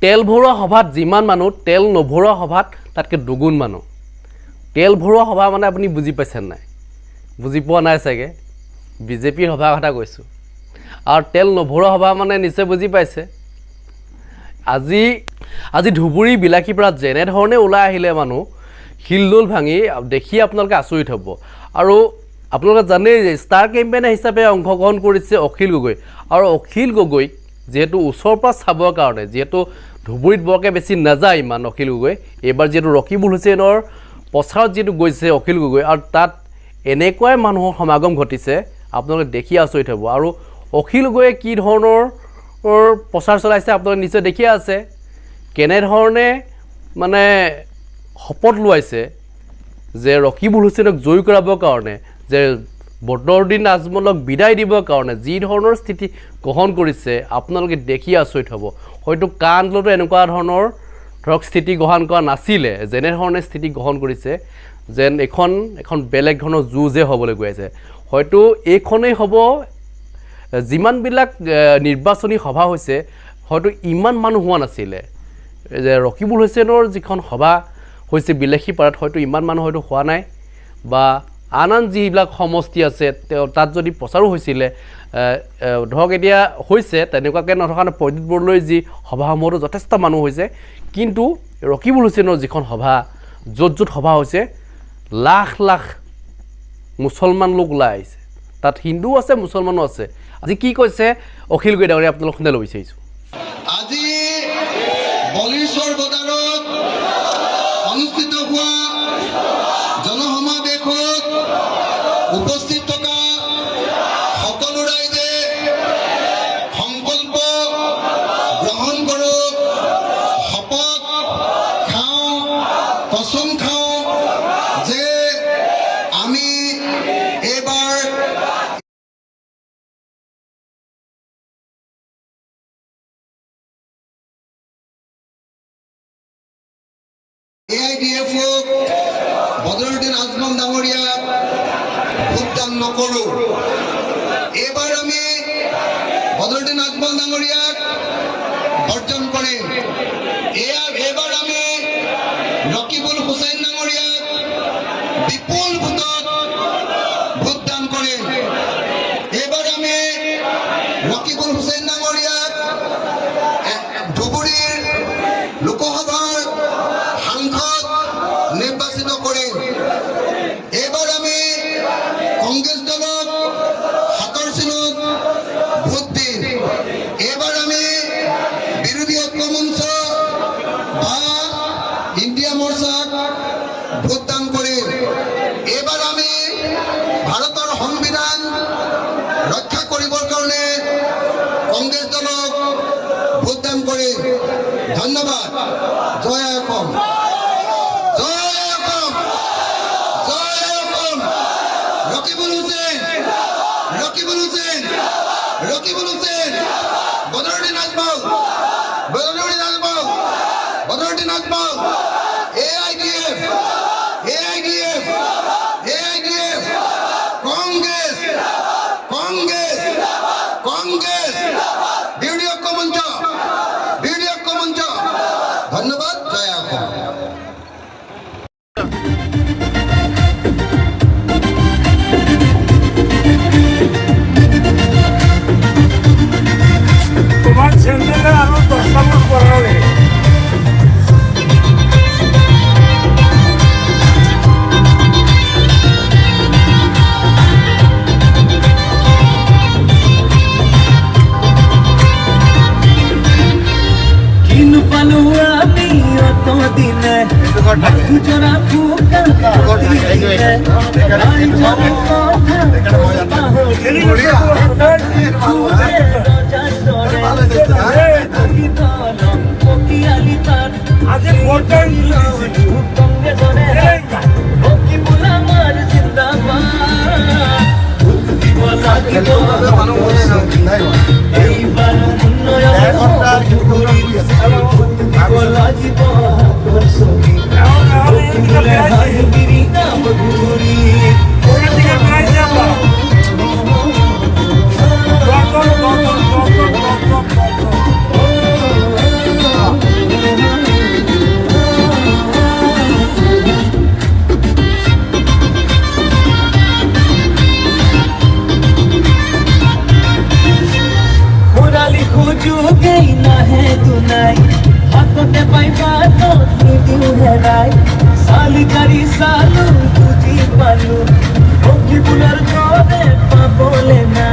তেল ভৰোৱা সভাত যিমান মানুহ তেল নভৰোৱা সভাত তাতকৈ দুগুণ মানুহ তেল ভৰোৱা সভা মানে আপুনি বুজি পাইছে নাই বুজি পোৱা নাই চাগে বিজেপিৰ সভাৰ কথা কৈছোঁ আৰু তেল নভৰোৱা সভা মানে নিশ্চয় বুজি পাইছে আজি ধুবুৰী বিলাসীৰ পৰা যেনেধৰণে ওলাই আহিলে মানুহ শিলদৌল ভাঙি দেখি আপোনালোকে আচৰিত হ'ব আৰু আপোনালোকে জানেই যে ষ্টাৰ কেম্পেইনাৰ হিচাপে অংশগ্ৰহণ কৰিছে অখিল গগৈ আৰু অখিল গগৈক যেহেতু ওচৰৰ পৰা চাবৰ কাৰণে যেহেতু ধুবুৰীত বৰকৈ বেছি নাযায় ইমান অখিল গগৈ এইবাৰ যিহেতু ৰকিবুল হুছেইনৰ প্ৰচাৰত যিহেতু গৈছে অখিল গগৈ আৰু তাত এনেকুৱাই মানুহৰ সমাগম ঘটিছে আপোনালোকে দেখি আচৰিত হ'ব আৰু অখিল গগৈয়ে কি ধৰণৰ প্ৰচাৰ চলাইছে আপোনালোকে নিশ্চয় দেখি আছে কেনেধৰণে মানে শপত লোৱাইছে যে ৰকিবুল হুছেইনক জয়ী কৰাবৰ কাৰণে যে বদৰুদ্দিন আজমলক বিদায় দিবৰ কাৰণে যি ধৰণৰ স্থিতি গ্ৰহণ কৰিছে আপোনালোকে দেখি আচৰিত হ'ব হয়তো কা আন্দোলনতো এনেকুৱা ধৰণৰ ধৰক স্থিতি গ্ৰহণ কৰা নাছিলে যেনেধৰণে স্থিতি গ্ৰহণ কৰিছে যেন এখন বেলেগ ধৰণৰ যুঁজে হ'বলৈ গৈ আছে হয়তো এইখনেই হ'ব যিমানবিলাক নিৰ্বাচনী সভা হৈছে হয়তো ইমান মানুহ হোৱা নাছিলে যে ৰকিবুল হুছেইনৰ যিখন সভা হৈছে বিলাসীপাৰাত হয়তো ইমান মানুহ হয়তো হোৱা নাই বা আন যিবিলাক সমষ্টি আছে তাত যদি প্ৰচাৰো হৈছিলে ধৰক এতিয়া হৈছে তেনেকুৱাকৈ নথকা প্ৰদ্যুৎ বৰদলৈ যি সভাসমূহতো যথেষ্ট মানুহ হৈছে কিন্তু ৰকিবুল হুছেইনৰ যিখন সভা য'ত সভা হৈছে লাখ লাখ মুছলমান লোক ওলাই আহিছে তাত হিন্দু আছে মুছলমানো আছে আজি কি কৈছে অখিল গগৈ ডাঙৰীয়া আপোনালোক শুনিব বিচাৰিছোঁ আজি বলিছৰ বজাৰত অনুষ্ঠিত হোৱা জনসমাৱেশত উপস্থিত থকা সকলো ৰাইজে সংকল্প গ্ৰহণ কৰোঁ শপত খাওঁ কচম খাওঁ যে আমি এইবাৰ AIDF-ক বদৰুদ্দিন আজমল ডাঙৰীয়াক ভোটদান নকৰোঁ এইবাৰ আমি বদৰুদ্দিন আজমল ডাঙৰীয়াক বৰ্জন কৰিম এইবাৰ আমি ৰকিবুল হুছেইন ডাঙৰীয়াক বিপুল ভোটত ভোটদান কৰিম এইবাৰ আমি ৰকিবুল হুছেইন ডাঙৰীয়াক ধুবুৰীৰ লোকসভাৰ সাংসদ নিৰ্বাচিত কৰিম এইবাৰ আমি কংগ্ৰেছ দলক হাতৰ চিনত ভোট দিম এইবাৰ আমি বিৰোধী ঐক্য মঞ্চ বা ইণ্ডিয়া মৰ্চাক ভোটদান কৰিম এইবাৰ আমি ভাৰতৰ সংবিধান ৰক্ষা কৰিবৰ কাৰণে কংগ্ৰেছ দলক ভোটদান কৰিম ধন্যবাদ জয় অসম ৰকিবুল হুছেইন বদৰুদ্দিন আজমল AIDF কংগ্ৰেস বিৰোধী ঐক্য মঞ্চ ধন্যবাদ জয় অসম তোমার ছেলেরা আরো 10টা মাস পড়ালে কিনু পালো আমি অত দিনে দুজনা ফুকা আজি ভোটার এইবার যুগেই নাহে দুনাই হাততে পাইবা তো নিদিও হেৰাই চালিকাৰী চালো বুজি পালো সখী বোলৰ দৰে পাবলে নাই